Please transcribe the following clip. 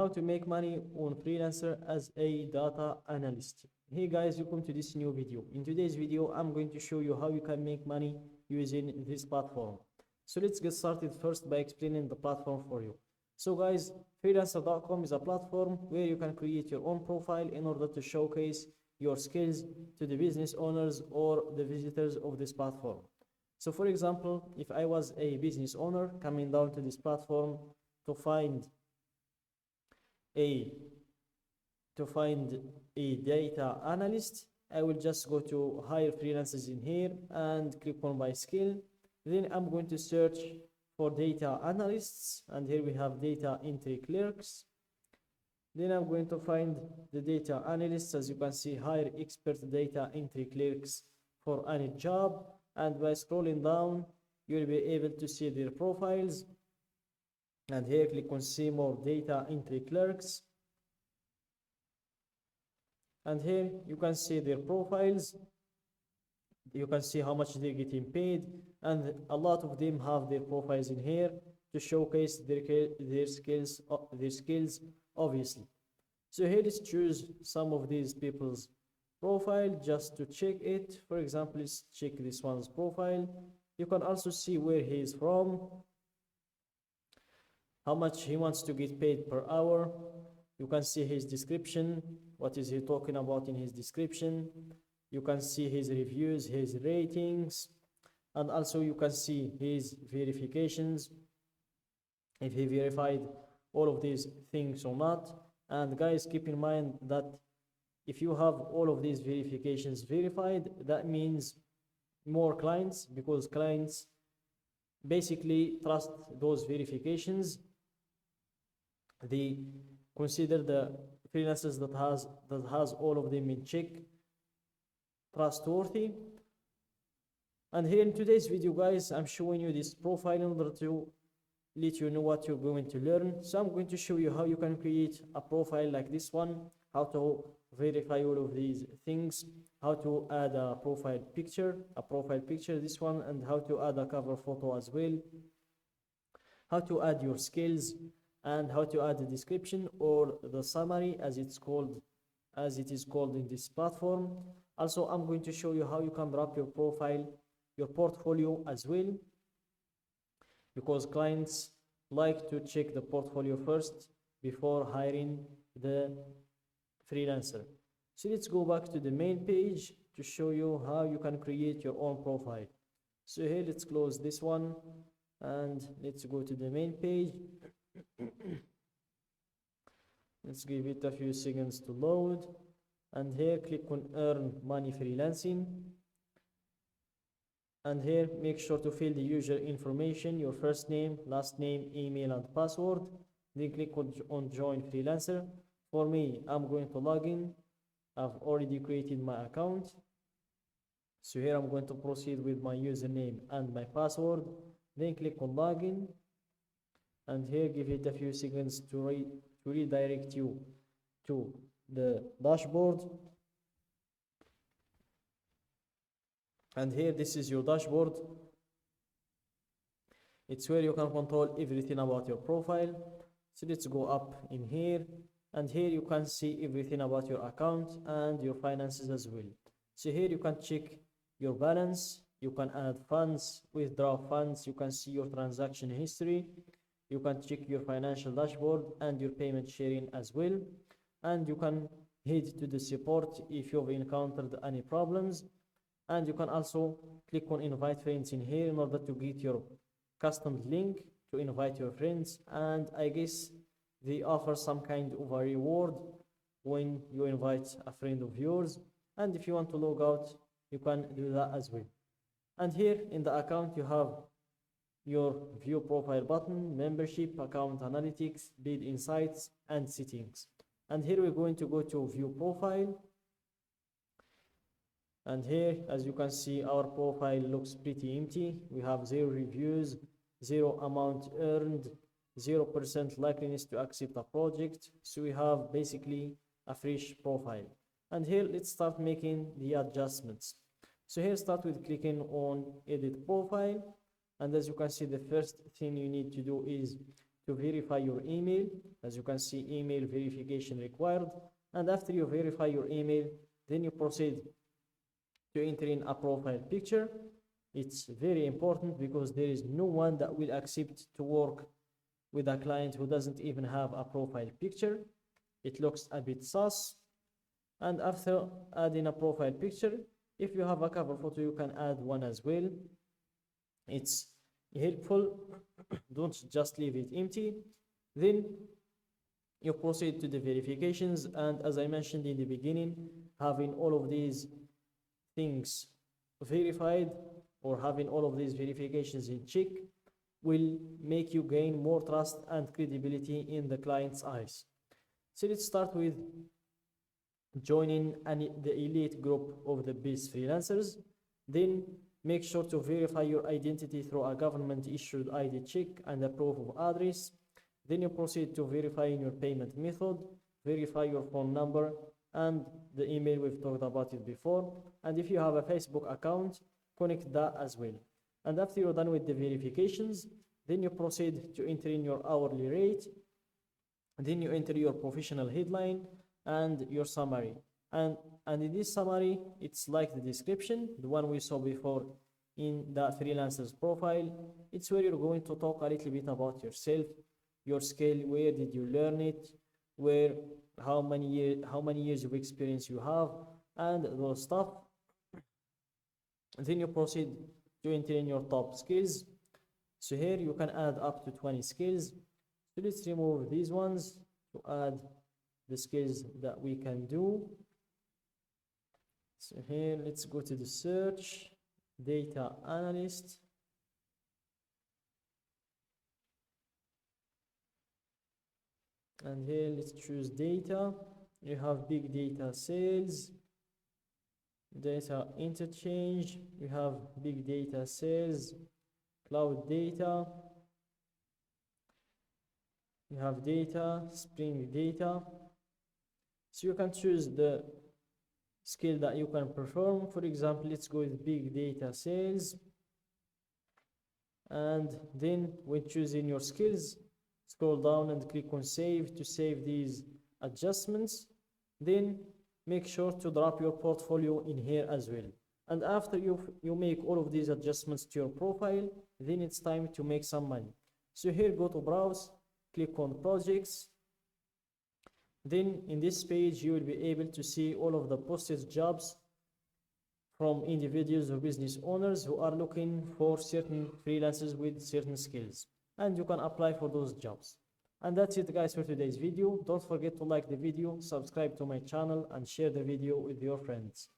How to make money on Freelancer as a data analyst. Hey guys, welcome to this new video. In today's video, I'm going to show you how you can make money using this platform. So let's get started first by explaining the platform for you. So guys, freelancer.com is a platform where you can create your own profile in order to showcase your skills to the business owners or the visitors of this platform. So for example, if I was a business owner coming down to this platform to find a data analyst, I will just go to hire freelancers in here and click on by skill. Then I'm going to search for data analysts, and here we have data entry clerks. Then I'm going to find the data analysts. As you can see, hire expert data entry clerks for any job, and by scrolling down you'll be able to see their profiles. And here click on see more data entry clerks, and here you can see their profiles. You can see how much they're getting paid, and a lot of them have their profiles in here to showcase their skills obviously. So here let's choose some of these people's profile just to check it. For example, let's check this one's profile. You can also see where he is from, how much he wants to get paid per hour. You can see his description, what is he talking about in his description. You can see his reviews, his ratings, and also you can see his verifications, if he verified all of these things or not. And guys, keep in mind that if you have all of these verifications verified, that means more clients, because clients basically trust those verifications. They consider the freelancers that has all of them in check trustworthy. And here in today's video, guys, I'm showing you this profile in order to let you know what you're going to learn. So I'm going to show you how you can create a profile like this one, how to verify all of these things, how to add a profile picture, this one, and how to add a cover photo as well, how to add your skills, and how to add the description or the summary as it is called in this platform. Also, I'm going to show you how you can wrap your profile, your portfolio as well, because clients like to check the portfolio first before hiring the freelancer. So let's go back to the main page to show you how you can create your own profile. So here, let's close this one and let's go to the main page. Let's give it a few seconds to load, and here click on earn money freelancing, and here make sure to fill the user information, your first name, last name, email, and password. Then click on join freelancer. For me, I'm going to log in. I've already created my account, so here I'm going to proceed with my username and my password. Then click on login, and here give it a few seconds to redirect you to the dashboard. And here, this is your dashboard. It's where you can control everything about your profile. So let's go up in here, and here you can see everything about your account and your finances as well. So here you can check your balance, you can add funds, withdraw funds, you can see your transaction history, you can check your financial dashboard and your payment sharing as well. And you can head to the support if you've encountered any problems. And you can also click on invite friends in here in order to get your custom link to invite your friends. And I guess they offer some kind of a reward when you invite a friend of yours. And if you want to log out, you can do that as well. And here in the account, you have your view profile button, membership, account analytics, bid insights, and settings. And here we're going to go to view profile. And here, as you can see, our profile looks pretty empty. We have 0 reviews, 0 amount earned, 0% likeliness to accept a project. So we have basically a fresh profile. And here, let's start making the adjustments. So here, start with clicking on edit profile. And as you can see, the first thing you need to do is to verify your email. As you can see, email verification required. And after you verify your email, then you proceed to enter in a profile picture. It's very important because there is no one that will accept to work with a client who doesn't even have a profile picture. It looks a bit sus. And after adding a profile picture, if you have a cover photo, you can add one as well. It's helpful. Don't just leave it empty. Then you proceed to the verifications, and as I mentioned in the beginning, having all of these things verified or having all of these verifications in check will make you gain more trust and credibility in the client's eyes. So let's start with joining the elite group of the best freelancers. Then make sure to verify your identity through a government issued ID check and a proof of address. Then you proceed to verifying your payment method, verify your phone number and the email. We've talked about it before. And if you have a Facebook account, connect that as well. And after you're done with the verifications, then you proceed to enter in your hourly rate. Then you enter your professional headline and your summary. And in this summary, it's like the description, the one we saw before in the freelancer's profile. It's where you're going to talk a little bit about yourself, your skill, where did you learn it, how many years of experience you have, and those stuff. And then you proceed to enter in your top skills. So here you can add up to 20 skills. So let's remove these ones to add the skills that we can do. So here let's go to the search, Data Analyst. And here let's choose data. You have big data sales, data interchange, you have big data sales, cloud data, you have data, spring data. So you can choose the skill that you can perform. For example, let's go with big data sales. And then when choosing your skills, scroll down and click on save to save these adjustments. Then make sure to drop your portfolio in here as well. And after you make all of these adjustments to your profile, then it's time to make some money. So here, go to browse, click on projects. Then in this page, you will be able to see all of the posted jobs from individuals or business owners who are looking for certain freelancers with certain skills. And you can apply for those jobs. And that's it, guys, for today's video. Don't forget to like the video, subscribe to my channel, and share the video with your friends.